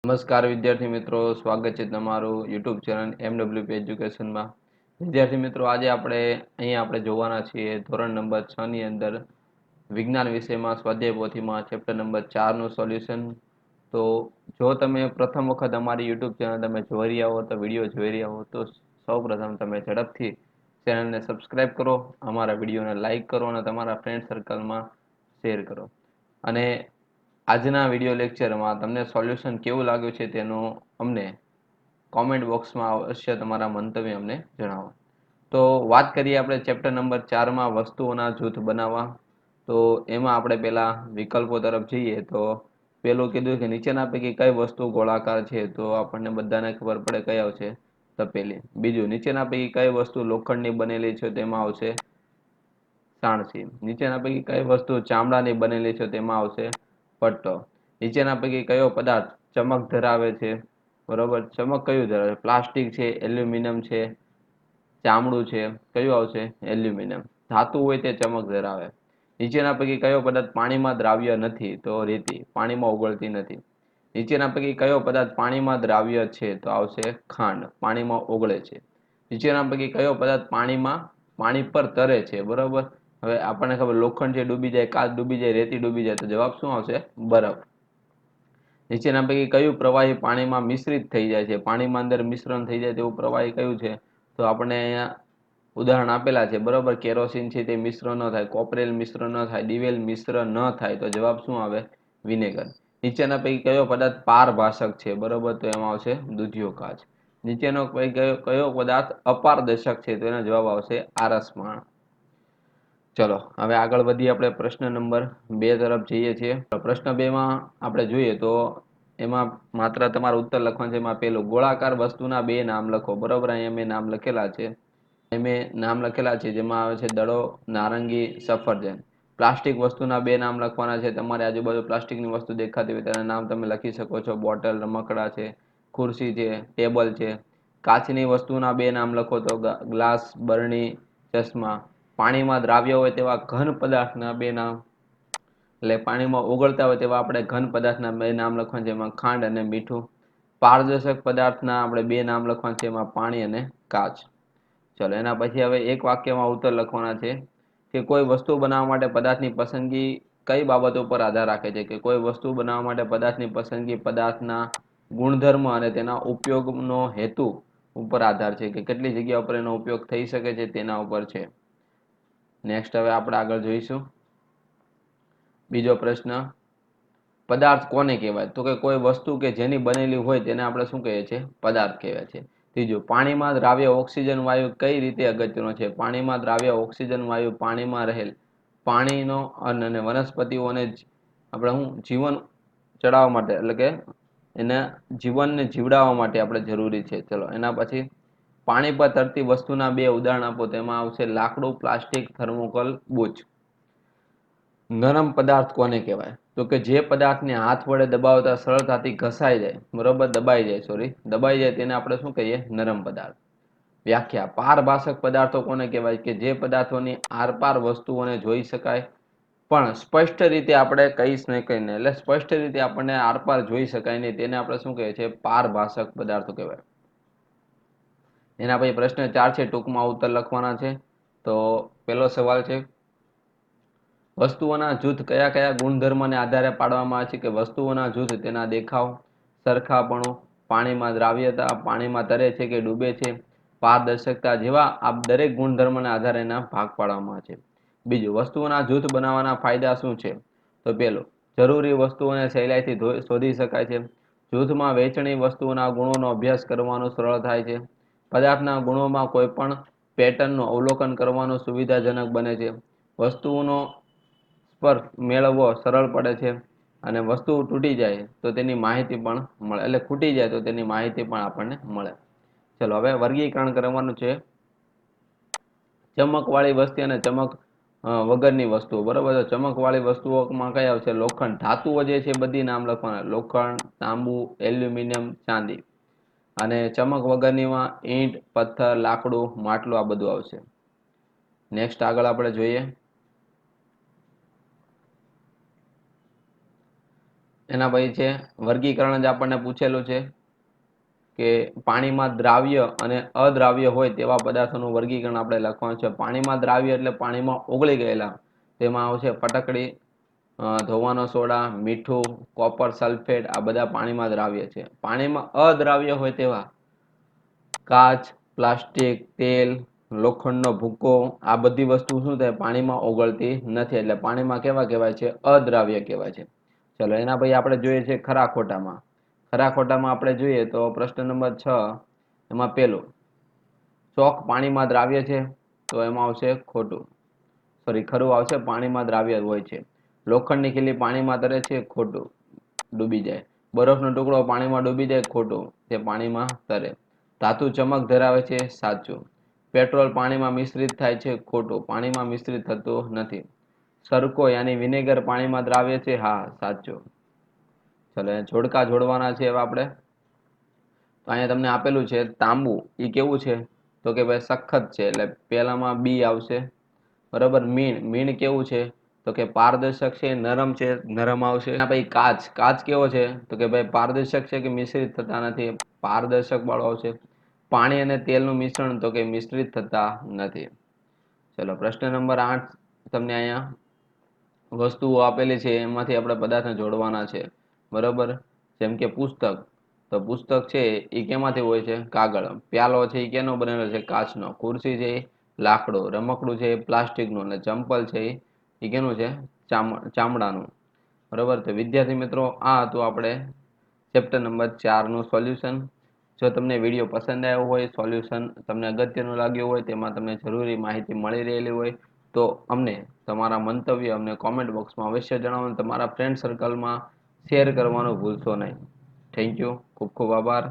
નમસ્કાર વિદ્યાર્થી મિત્રો, સ્વાગત છે તમારું યુટ્યુબ ચેનલ MWP એજ્યુકેશનમાં. વિદ્યાર્થી મિત્રો, આજે આપણે જોવાના છીએ ધોરણ નંબર 6 ની અંદર વિજ્ઞાન વિષયમાં સ્વાધ્યાય પોથીમાં ચેપ્ટર નંબર 4 નું સોલ્યુશન. તો જો તમે પ્રથમ વખત અમારી યુટ્યુબ ચેનલ તમે જોઈ રહ્યા હો, તો વિડીયો જોઈ રહ્યા હો, તો સૌપ્રથમ તમે ઝડપથી ચેનલને સબસ્ક્રાઇબ કરો, અમારા વિડીયોને લાઈક કરો અને તમારા ફ્રેન્ડ સર્કલમાં શેર કરો. અને આજના વિડીયો લેક્ચરમાં તમને સોલ્યુશન કેવું લાગ્યું છે તેનું અમને કોમેન્ટ બોક્સમાં અવશ્ય તમારા મંતવ્ય અમને જણાવો. તો વાત કરીએ આપણે ચેપ્ટર નંબર 4માં વસ્તુઓના જૂથ બનાવવા. તો એમાં આપણે પહેલા વિકલ્પો તરફ જઈએ. તો પેલું કીધું કે નીચેના પૈકી કઈ વસ્તુ ગોળાકાર છે, તો આપણને બધાને ખબર પડે કઈ આવશે, તપેલી. બીજું, નીચેના પૈકી કઈ વસ્તુ લોખંડની બનેલી છે, તેમાં આવશે સાણસી. નીચેના પૈકી કઈ વસ્તુ ચામડાની બનેલી છે, તેમાં આવશે પટ્ટો. નીચેના પૈકી કયો પદાર્થ ચમક ધરાવે છે? બરોબર, ચમક કયું ધરાવે? પ્લાસ્ટિક છે, એલ્યુમિનિયમ છે, ચામડું છે, કયું આવશે? એલ્યુમિનિયમ. ધાતુ હોય તે ચમક ધરાવે. નીચેના પૈકી કયો પદાર્થ પાણીમાં દ્રાવ્ય નથી? તો રેતી, પાણીમાં ઓગળતી નથી. નીચેના પૈકી કયો પદાર્થ પાણીમાં દ્રાવ્ય છે? તો આવશે ખાંડ, પાણીમાં ઓગળે છે. નીચેના પૈકી કયો પદાર્થ પાણી પર તરે છે? બરોબર. હવે આપણને ખબર, લોખંડ છે ડૂબી જાય, કાચ ડૂબી જાય, રેતી ડૂબી જાય, તો જવાબ શું આવશે? બરફ. નીચેના પૈકી કયું પ્રવાહી પાણીમાં મિશ્રિત થઈ જાય છે? પાણીમાં અંદર મિશ્રણ થઈ જાય તેવું પ્રવાહી કયું છે? તો આપણે અહીંયા ઉદાહરણ આપેલા છે. બરોબર, કેરોસીન છે તે મિશ્ર ન થાય, કોપરેલ મિશ્ર ન થાય, દિવેલ મિશ્ર ન થાય, તો જવાબ શું આવે? વિનેગર. નીચેના પૈકી કયો પદાર્થ પારભાષક છે? બરોબર, તો એમાં આવશે દૂધિયો કાચ. નીચેનો કયો પદાર્થ અપારદર્શક છે? તો એનો જવાબ આવશે આરસપહાણ. ચલો હવે આગળ વધીએ. આપણે પ્રશ્ન નંબર 2 તરફ જઈએ છીએ. પ્રશ્ન 2માં આપણે જોઈએ તો એમાં માત્ર તમારે ઉત્તર લખવાનું છે. એમાં પેલું, ગોળાકાર વસ્તુના 2 નામ લખો. બરોબર, અહીંયા મેં નામ લખેલા છે. જેમાં આવે છે દડો, નારંગી, સફરજન. પ્લાસ્ટિક વસ્તુના 2 નામ લખવાના છે. તમારી આજુબાજુ પ્લાસ્ટિકની વસ્તુ દેખાતી હોય તેના નામ તમે લખી શકો છો. બોટલ, રમકડા છે, ખુરશી છે, ટેબલ છે. કાચની વસ્તુના 2 નામ લખો તો ગ્લાસ, બરણી, ચશ્મા. પાણીમાં દ્રાવ્ય હોય તેવા ઘન પદાર્થના 2 નામ, એટલે પાણીમાં ઓગળતા હોય તેવા આપણે ઘન પદાર્થના 2 નામ લખવાના છે. એમાં ખાંડ અને મીઠું. પારદર્શક પદાર્થના આપણે 2 નામ લખવાના છે. એમાં પાણી અને કાચ. ચલો એના પછી હવે એક વાક્યમાં ઉત્તર લખવાના છે કે કોઈ વસ્તુ બનાવવા માટે પદાર્થની પસંદગી કઈ બાબતો પર આધાર રાખે છે? કે કોઈ વસ્તુ બનાવવા માટે પદાર્થની પસંદગી પદાર્થના ગુણધર્મ અને તેના ઉપયોગનો હેતુ ઉપર આધાર છે, કે કેટલી જગ્યા ઉપર એનો ઉપયોગ થઈ શકે છે તેના ઉપર છે. નેક્સ્ટ હવે આપણે આગળ જોઈશું. બીજો પ્રશ્ન, પદાર્થ કોને કહેવાય? તો કે કોઈ વસ્તુ કે જેની બનેલી હોય તેને આપણે શું કહીએ છીએ? પદાર્થ કહેવાય છે. ત્રીજું, પાણીમાં દ્રાવ્ય ઓક્સિજન વાયુ કઈ રીતે અગત્યનો છે? પાણીમાં દ્રાવ્ય ઓક્સિજન વાયુ પાણીમાં રહેલ પાણીનો અને વનસ્પતિઓને આપણે જીવન ચડાવવા માટે, એટલે કે એના જીવનને જીવડાવવા માટે આપણે જરૂરી છે. ચલો એના પછી, પાણી પર તરતી વસ્તુના 2 ઉદાહરણ આપો. તેમાં આવશે લાકડું, પ્લાસ્ટિક, થર્મોકોલ, બુચ. નરમ પદાર્થ કોને કહેવાય? તો કે જે પદાર્થને હાથ વડે દબાવતા સરળતાથી ઘસાઈ જાય, બરોબર, દબાઈ જાય તેને આપણે શું કહીએ? નરમ પદાર્થ. વ્યાખ્યા, પારભાષક પદાર્થો કોને કહેવાય? કે જે પદાર્થોની આરપાર વસ્તુઓને જોઈ શકાય પણ સ્પષ્ટ રીતે આપણે કહી શકીએ નહીં, એટલે સ્પષ્ટ રીતે આપણને આરપાર જોઈ શકાય નહીં, તેને આપણે શું કહીએ છીએ? પારભાષક પદાર્થો કહેવાય. એના પછી પ્રશ્ન 4 છે, ટૂંકમાં ઉત્તર લખવાના છે. તો પહેલો સવાલ છે, વસ્તુઓના જૂથ કયા કયા ગુણધર્મને આધારે પાડવામાં આવે છે? કે વસ્તુઓના જૂથ તેના દેખાવ, સરખાપણું, પાણીમાં દ્રાવ્યતા, પાણીમાં તરે છે કે ડૂબે છે, પારદર્શકતા જેવા આ દરેક ગુણધર્મના આધારે એના ભાગ પાડવામાં આવે છે. બીજું, વસ્તુઓના જૂથ બનાવવાના ફાયદા શું છે? તો પહેલું, જરૂરી વસ્તુઓને સહેલાઈથી શોધી શકાય છે. જૂથમાં વહેંચણી વસ્તુઓના ગુણોનો અભ્યાસ કરવાનું સરળ થાય છે. પદાર્થના ગુણોમાં કોઈ પણ પેટર્નનું અવલોકન કરવાનું સુવિધાજનક બને છે. વસ્તુઓનો સ્પર્શ મેળવવો સરળ પડે છે. અને વસ્તુ તૂટી જાય તો તેની માહિતી પણ મળે, એટલે ખૂટી જાય તો તેની માહિતી પણ આપણને મળે. ચલો હવે વર્ગીકરણ કરવાનું છે. ચમકવાળી વસ્તુ અને ચમક વગરની વસ્તુઓ. બરોબર, તો ચમકવાળી વસ્તુઓમાં કઈ આવશે? લોખંડ. ધાતુઓ જે છે બધી નામ લખવાના, લોખંડ, તાંબુ, એલ્યુમિનિયમ, ચાંદી. અને ચમક વગરનીમાં ઈંટ, પથ્થર, લાકડું, માટલું, આ બધું આવશે. નેક્સ્ટ આગળ આપણે જોઈએ. એના પછી છે વર્ગીકરણ જ આપણને પૂછેલું છે કે પાણીમાં દ્રાવ્ય અને અદ્રાવ્ય હોય તેવા પદાર્થોનું વર્ગીકરણ આપણે લખવાનું છે. પાણીમાં દ્રાવ્ય એટલે પાણીમાં ઓગળી ગયેલા, તેમાં આવશે ફટકડી, ધોવાનો સોડા, મીઠું, કોપર સલ્ફેટ, આ બધા પાણીમાં દ્રાવ્ય છે. પાણીમાં અદ્રાવ્ય હોય તેવા કાચ, પ્લાસ્ટિક, તેલ, લોખંડનો ભૂકો, આ બધી વસ્તુ શું થાય પાણીમાં ઓગળતી નથી, એટલે પાણીમાં કેવા કહેવાય છે? અદ્રાવ્ય કહેવાય છે. ચલો એના પછી આપણે જોઈએ છે ખરા ખોટામાં. ખરા ખોટામાં આપણે જોઈએ તો પ્રશ્ન નંબર 6, એમાં પેલું ચોક પાણીમાં દ્રાવ્ય છે, તો એમાં આવશે ખોટું, સોરી ખરું આવશે, પાણીમાં દ્રાવ્ય હોય છે. લોખંડની ખીલી પાણીમાં તરે છે, ખોટું, ડૂબી જાય. બરફનો ટુકડો પાણીમાં ડૂબી જાય, ખોટું, તે પાણીમાં તરે. ધાતુ ચમક ધરાવે છે, સાચું. પેટ્રોલ પાણીમાં મિશ્રિત થાય છે, ખોટું, પાણીમાં મિશ્રિત થતું નથી. સરકો યાની વિનેગર પાણીમાં દ્રાવ્ય છે, હા સાચું. ચલો જોડકા જોડવાના છે એવા આપણે. તો અહીંયા તમને આપેલું છે તાંબુ, એ કેવું છે? તો કે ભાઈ સખત છે, એટલે પહેલામાં બી આવશે. બરાબર. મીણ, મીણ કેવું છે? તો કે પારદર્શક છે, નરમ છે, નરમ આવશે. પછી કાચ, કાચ કેવો છે? તો કે ભાઈ પારદર્શક છે કે મિશ્રિત થતા નથી, પારદર્શક વાળો આવશે. પાણી અને તેલનું મિશ્રણ, તો કે મિશ્રિત થતા નથી. ચલો પ્રશ્ન નંબર 8, તમને અહીંયા વસ્તુઓ આપેલી છે, એમાંથી આપણે પદાર્થને જોડવાના છે. બરાબર. જેમ કે પુસ્તક, તો પુસ્તક છે એ કેમાંથી હોય છે? કાગળ. પ્યાલો છે એ કેનો બનેલો છે? કાચનો. ખુરશી છે એ લાકડું. રમકડું છે એ પ્લાસ્ટિકનું. અને ચંપલ છે એ કેનું છે? ચામડાનું. બરાબર. તો વિદ્યાર્થી મિત્રો, આ હતું આપણે ચેપ્ટર નંબર 4નું સોલ્યુશન. જો તમને વિડીયો પસંદ આવ્યો હોય, સોલ્યુશન તમને અગત્યનું લાગ્યું હોય, તેમાં તમને જરૂરી માહિતી મળી રહેલી હોય, તો અમને તમારા મંતવ્ય અમને કોમેન્ટ બોક્સમાં અવશ્ય જણાવો. તમારા ફ્રેન્ડ સર્કલમાં શેર કરવાનું ભૂલશો નહીં. Thank you. ખૂબ ખૂબ આભાર.